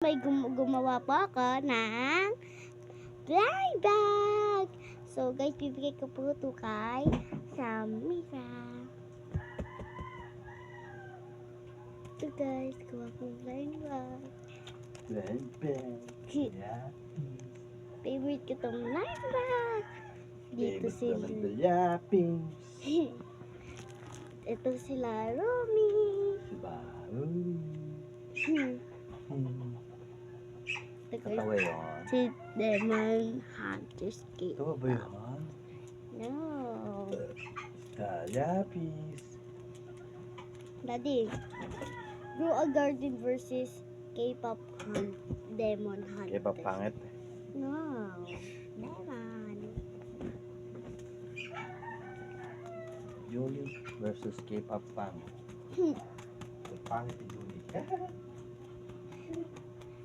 may gumawa po ako ng blind bag. So guys, bibigay ko po ito kay Samira. Ito guys, gawa kong blind bag. Blind bag. Yeah. Favorite ko itong blind bag. Dito sila. Yapings. Ito sila Romy. Ito guys, Katawa yun. si Demon Hunter's Cake. Ito ba yun? No. Yapings. Daddy, Grow a Garden versus K-pop Demon Hunter. Kaya pa pangit. No. Demon. Julie versus K-pop fan. Pangit ni Julie.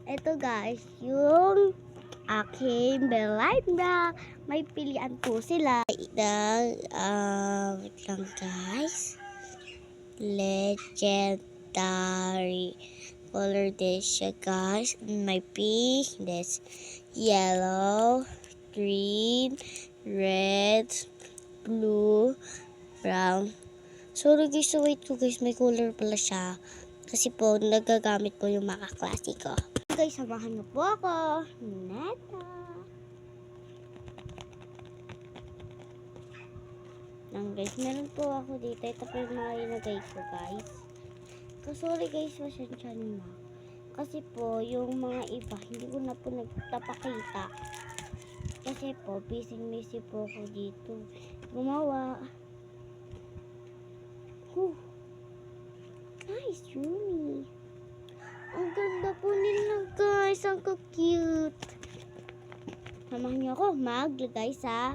Ito guys, yung aking blind bag. May pilian po sila. Wait lang guys. Legendary color this siya guys. May pink, this yellow, green, red, blue, brown. Sorry guys, so wait ko guys, may color pala siya. Kasi po, nagagamit ko yung mga kaklase ko. Guys, samahan niyo po ako. Neto. Lang guys, meron po ako dito. Ito po yung mga inagay ko guys. Sorry guys, pasensya niyo na. Kasi po, yung mga iba, hindi ko na po nagtapakita. Kasi po, busy po ako dito. Gumawa. Nice, Rumi. Ang ganda po nila guys. Ang cute. Samahan niyo ako maglagay sa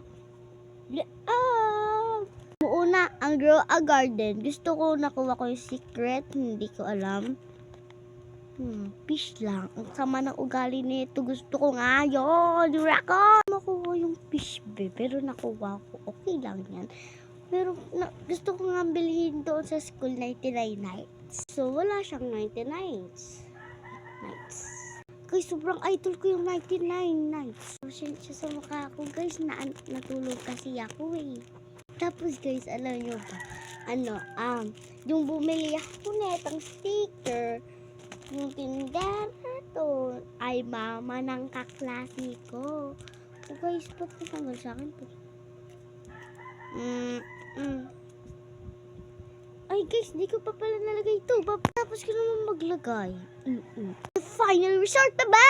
Una, ang Grow a Garden. Gusto ko nakuha ko yung secret. Hindi ko alam. Fish lang. Ang sama ng ugali nito. Gusto ko nga yun. Ako! Makuha yung fish be. Pero nakuha ko. Okay lang yan. Pero gusto ko nga bilhin doon sa school 99 nights. So wala siyang 99 nights. Guys, sobrang idol ko yung 99 nights. Siya sa mukha ko guys. Natulog kasi ako eh. Tapos guys, alam nyo ba? Yung bumili ako netang sticker, yung tindera to, ay mama ng kaklase ko. So guys, ba't natanggal sa akin to? Ay guys, di ko pa pala nalagay ito. Tapos ko naman maglagay. Final resort na ba?